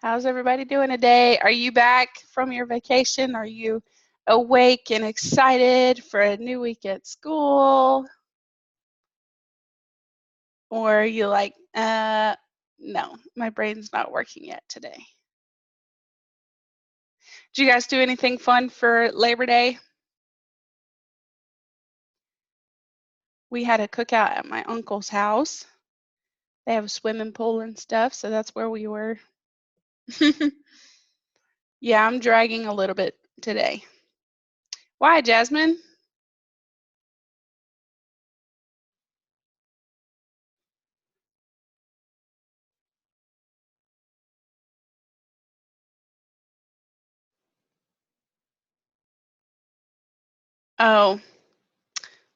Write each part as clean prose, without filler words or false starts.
How's everybody doing today? Are you back from your vacation? Are you awake and excited for a new week at school? Or are you like, no, my brain's not working yet today? Did you guys do anything fun for Labor Day? We had a cookout at my uncle's house. They have a swimming pool and stuff, so that's where we were. Yeah, I'm dragging a little bit today. Why, Jasmine? Oh,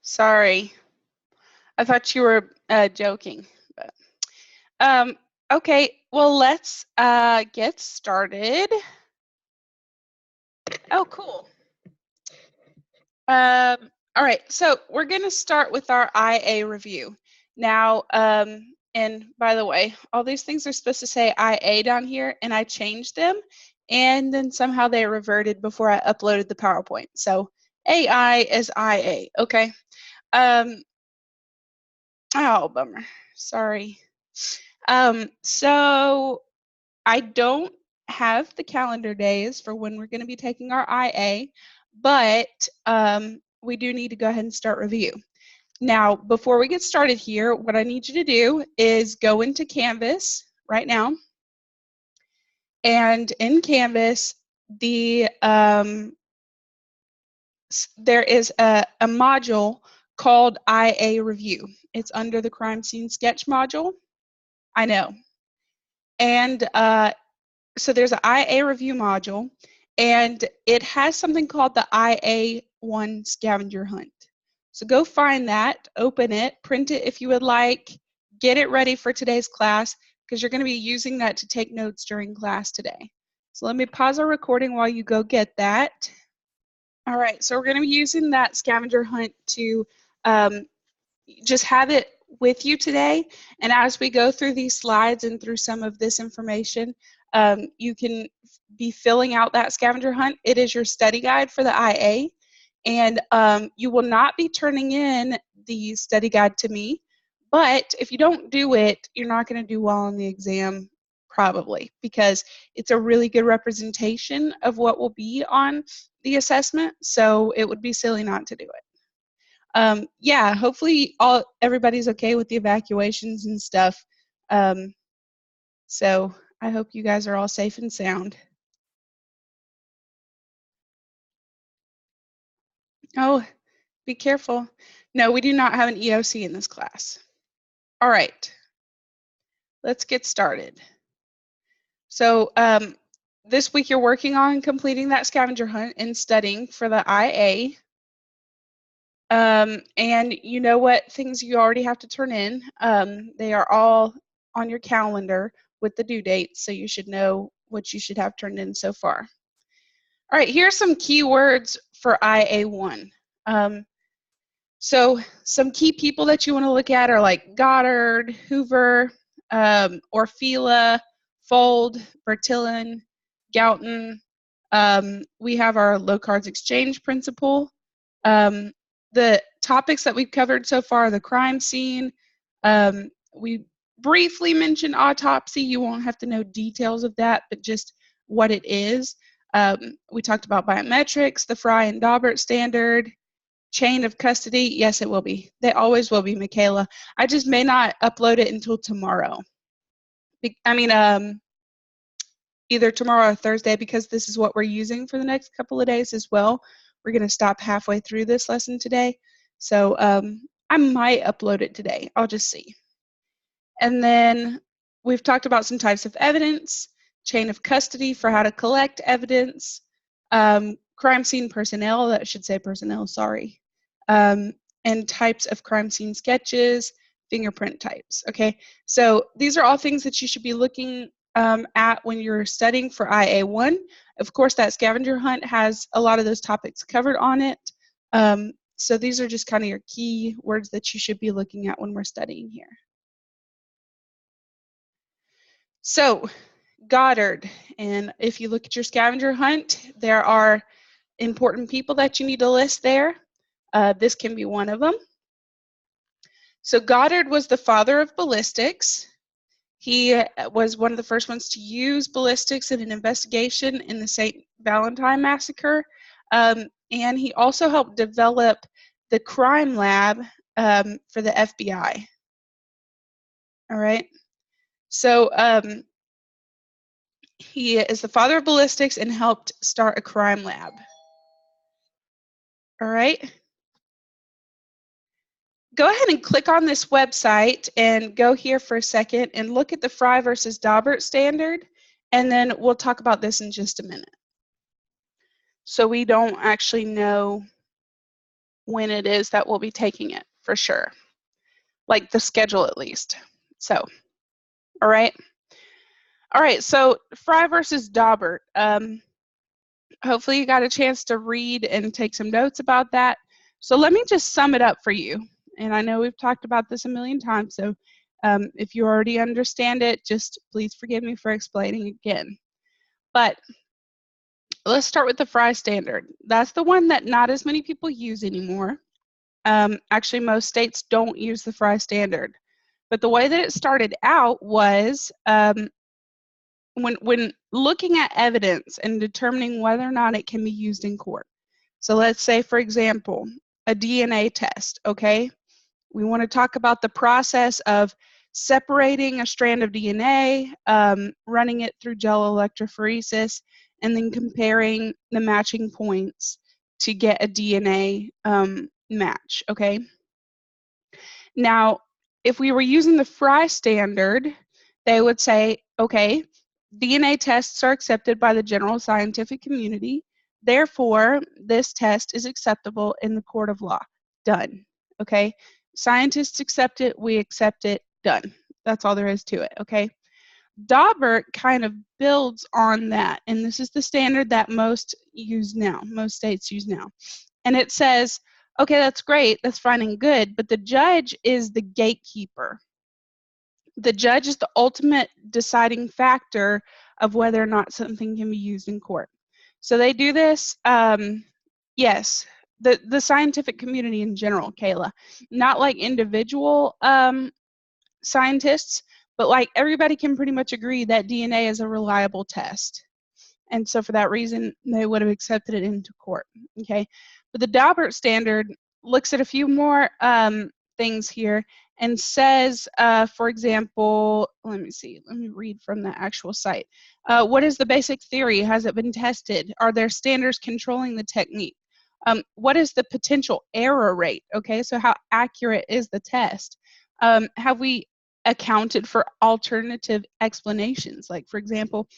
sorry. I thought you were joking. But, okay, well, let's get started. Oh, cool. All right, so we're going to start with our IA review. Now, and by the way, all these things are supposed to say IA down here, and I changed them, and then somehow they reverted before I uploaded the PowerPoint. So AI is IA, okay? Oh, bummer. Sorry. So I don't have the calendar days for when we're going to be taking our IA, but we do need to go ahead and start review. Now, before we get started here, what I need you to do is go into Canvas right now. And in Canvas, there is a module called IA Review. It's under the Crime Scene Sketch module. I know. And so there's an IA review module, and it has something called the IA1 scavenger hunt. So go find that, open it, print it if you would like, get it ready for today's class, because you're going to be using that to take notes during class today. So let me pause our recording while you go get that. All right, so we're going to be using that scavenger hunt to just have it with you today. And as we go through these slides and through some of this information, you can be filling out that scavenger hunt. It is your study guide for the IA. And you will not be turning in the study guide to me. But if you don't do it, you're not going to do well on the exam, probably, because it's a really good representation of what will be on the assessment. So it would be silly not to do it. Yeah, hopefully everybody's okay with the evacuations and stuff. So I hope you guys are all safe and sound. Oh, be careful. No, we do not have an EOC in this class. All right, let's get started. So this week you're working on completing that scavenger hunt and studying for the IA. And you know what things you already have to turn in. They are all on your calendar with the due dates, so you should know what you should have turned in so far. All right, here's some key words for IA1. So some key people that you want to look at are like Goddard, Hoover, Orfila, Fold, Bertillon, Goughton. We have our low cards exchange principle. The topics that we've covered so far, the crime scene. We briefly mentioned autopsy. You won't have to know details of that, but just what it is. We talked about biometrics, the Fry and Daubert standard, chain of custody. Yes, it will be. They always will be, Michaela. I just may not upload it until tomorrow. I mean, either tomorrow or Thursday, because this is what we're using for the next couple of days as well. We're going to stop halfway through this lesson today. So I might upload it today. I'll just see. And then we've talked about some types of evidence, chain of custody for how to collect evidence, crime scene personnel, that should say personnel, sorry, and types of crime scene sketches, fingerprint types. Okay, so these are all things that you should be looking at when you're studying for IA1. Of course, that scavenger hunt has a lot of those topics covered on it. So these are just kind of your key words that you should be looking at when we're studying here. So Goddard. And if you look at your scavenger hunt, there are important people that you need to list there. This can be one of them. So Goddard was the father of ballistics. He was one of the first ones to use ballistics in an investigation in the St. Valentine massacre. And he also helped develop the crime lab for the FBI. All right. So he is the father of ballistics and helped start a crime lab. All right. Go ahead and click on this website and go here for a second and look at the Frye versus Daubert standard, and then we'll talk about this in just a minute. So we don't actually know when it is that we'll be taking it for sure, like the schedule at least. So, all right. All right, so Frye versus Daubert. Hopefully you got a chance to read and take some notes about that. So let me just sum it up for you. And I know we've talked about this a million times, so if you already understand it, just please forgive me for explaining again. But let's start with the Frye standard. That's the one that not as many people use anymore. Actually, most states don't use the Frye standard. But the way that it started out was when looking at evidence and determining whether or not it can be used in court. So let's say, for example, a DNA test, okay? We want to talk about the process of separating a strand of DNA, running it through gel electrophoresis, and then comparing the matching points to get a DNA match, okay? Now, if we were using the Frye standard, they would say, okay, DNA tests are accepted by the general scientific community. Therefore, this test is acceptable in the court of law. Done. Okay? Scientists accept it, we accept it, done. That's all there is to it, okay? Daubert kind of builds on that, and this is the standard that most use now, most states use now. And it says, okay, that's great, that's fine and good, but the judge is the gatekeeper. The judge is the ultimate deciding factor of whether or not something can be used in court. So they do this, yes, the scientific community in general, Kayla, not like individual scientists, but like everybody can pretty much agree that DNA is a reliable test. And so for that reason, they would have accepted it into court, okay? But the Daubert standard looks at a few more things here and says, for example, let me read from the actual site. What is the basic theory? Has it been tested? Are there standards controlling the technique? What is the potential error rate? Okay, so how accurate is the test? Have we accounted for alternative explanations? Like, for example,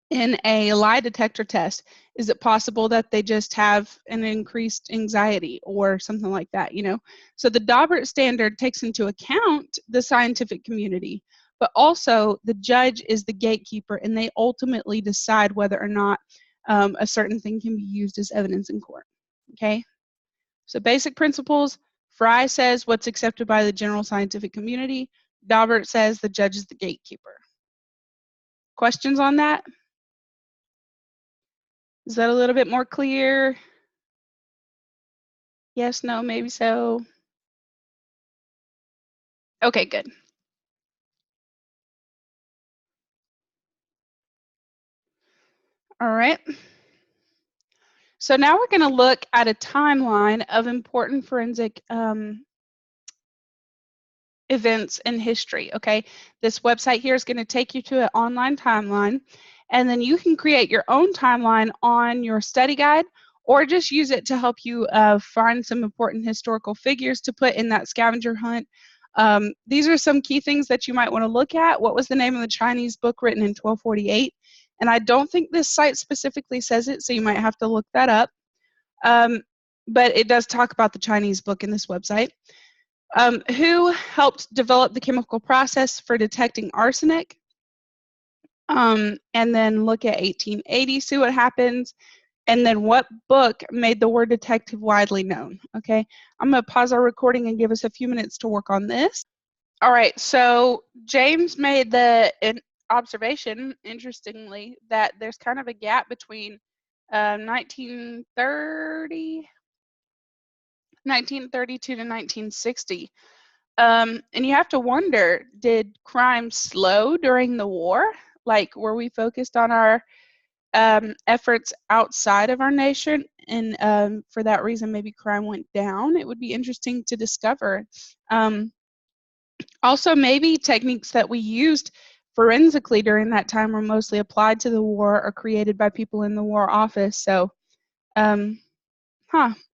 in a lie detector test, is it possible that they just have an increased anxiety or something like that, you know? So the Daubert standard takes into account the scientific community, but also the judge is the gatekeeper and they ultimately decide whether or not a certain thing can be used as evidence in court, okay? So basic principles, Frye says what's accepted by the general scientific community, Daubert says the judge is the gatekeeper. Questions on that? Is that a little bit more clear? Yes, no, maybe so. Okay, good. All right. So now we're going to look at a timeline of important forensic events in history, okay? This website here is going to take you to an online timeline, and then you can create your own timeline on your study guide or just use it to help you find some important historical figures to put in that scavenger hunt. These are some key things that you might want to look at. What was the name of the Chinese book written in 1248? And I don't think this site specifically says it, so you might have to look that up. But it does talk about the Chinese book in this website. Who helped develop the chemical process for detecting arsenic? And then look at 1880, see what happens. And then what book made the word detective widely known? Okay, I'm going to pause our recording and give us a few minutes to work on this. All right, so James made the observation, interestingly, that there's kind of a gap between 1932 to 1960. And you have to wonder, did crime slow during the war? Like, were we focused on our efforts outside of our nation, and for that reason, maybe crime went down? It would be interesting to discover. Also, maybe techniques that we used forensically during that time were mostly applied to the war or created by people in the War Office. So,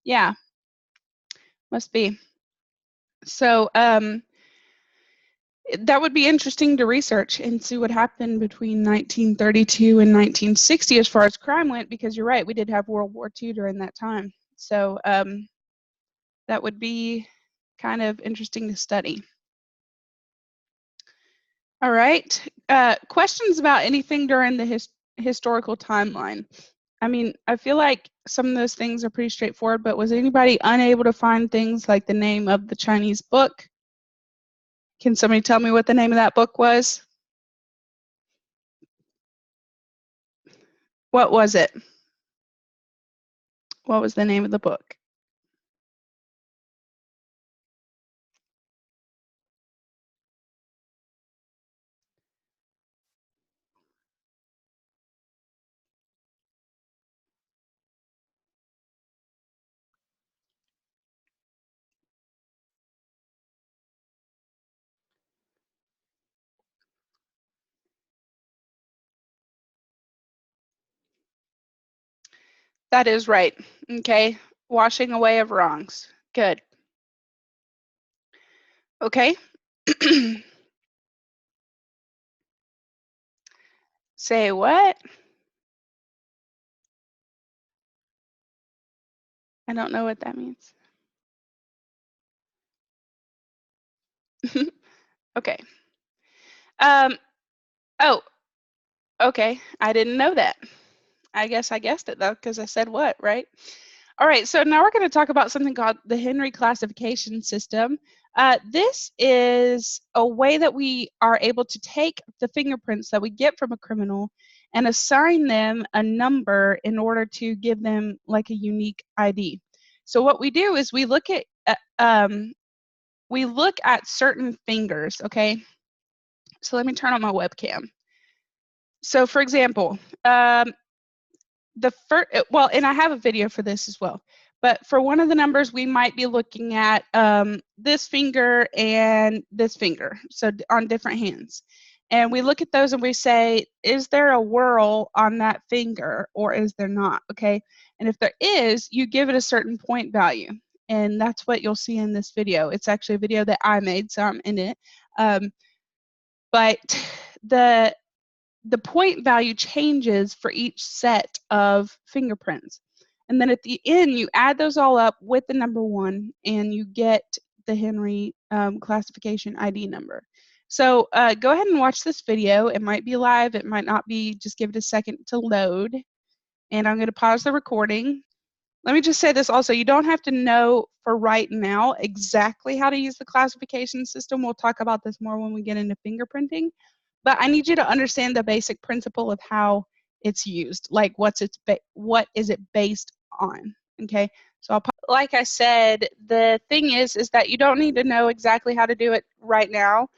yeah, must be. So, that would be interesting to research and see what happened between 1932 and 1960 as far as crime went, because you're right, we did have World War II during that time. So that would be kind of interesting to study. All right. Questions about anything during the historical timeline? I mean, I feel like some of those things are pretty straightforward, but was anybody unable to find things like the name of the Chinese book? Can somebody tell me what the name of that book was? What was it? What was the name of the book? That is right. Okay. Washing away of wrongs. Good. Okay. Say what? I don't know what that means. Okay. Oh, okay. I didn't know that. I guess I guessed it though, because I said what, right? All right, so now we're going to talk about something called the Henry classification system. This is a way that we are able to take the fingerprints that we get from a criminal and assign them a number in order to give them like a unique ID. So what we do is we look at certain fingers, okay? So let me turn on my webcam. So for example, the first, well, and I have a video for this as well, but for one of the numbers, we might be looking at this finger and this finger, so on different hands. And we look at those and we say, is there a whorl on that finger or is there not? Okay. And if there is, you give it a certain point value. And that's what you'll see in this video. It's actually a video that I made, so I'm in it. But the point value changes for each set of fingerprints. And then at the end, you add those all up with the number 1, and you get the Henry classification ID number. So go ahead and watch this video. It might be live. It might not be. Just give it a second to load. And I'm going to pause the recording. Let me just say this also. You don't have to know for right now exactly how to use the classification system. We'll talk about this more when we get into fingerprinting. But I need you to understand the basic principle of how it's used. Like what is it based on? Okay. So like I said, the thing is that you don't need to know exactly how to do it right now.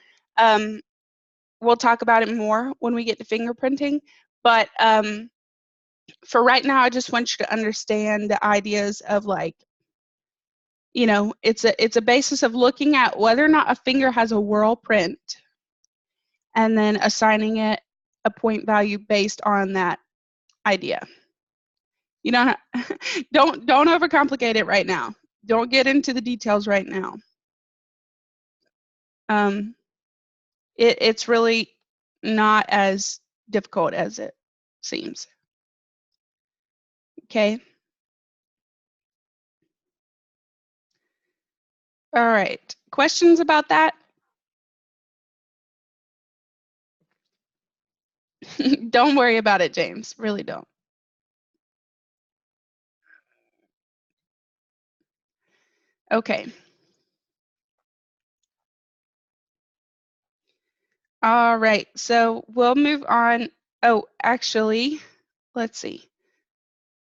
We'll talk about it more when we get to fingerprinting. But for right now, I just want you to understand the ideas of, like, you know, it's a basis of looking at whether or not a finger has a whorl print, and then assigning it a point value based on that idea. You don't don't overcomplicate it right now. Don't get into the details right now. It's really not as difficult as it seems. Okay. All right. Questions about that? Don't worry about it, James. Really don't. Okay. All right, so we'll move on. Oh, actually, let's see.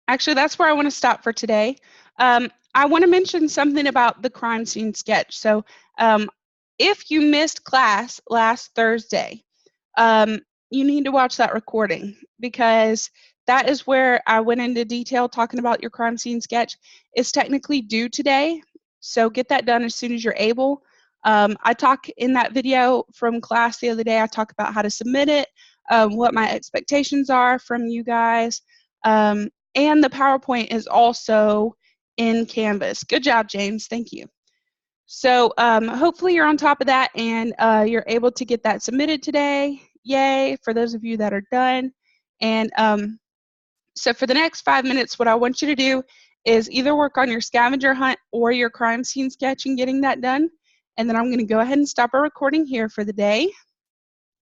Actually, that's where I want to stop for today. I want to mention something about the crime scene sketch. So if you missed class last Thursday, um, you need to watch that recording because that is where I went into detail talking about your crime scene sketch. It's technically due today, so get that done as soon as you're able. I talk in that video from class the other day, I talk about how to submit it, what my expectations are from you guys, and the PowerPoint is also in Canvas. Good job, James. Thank you. So hopefully you're on top of that and you're able to get that submitted today. Yay, for those of you that are done. And so for the next 5 minutes, what I want you to do is either work on your scavenger hunt or your crime scene sketch and getting that done. And then I'm going to go ahead and stop our recording here for the day.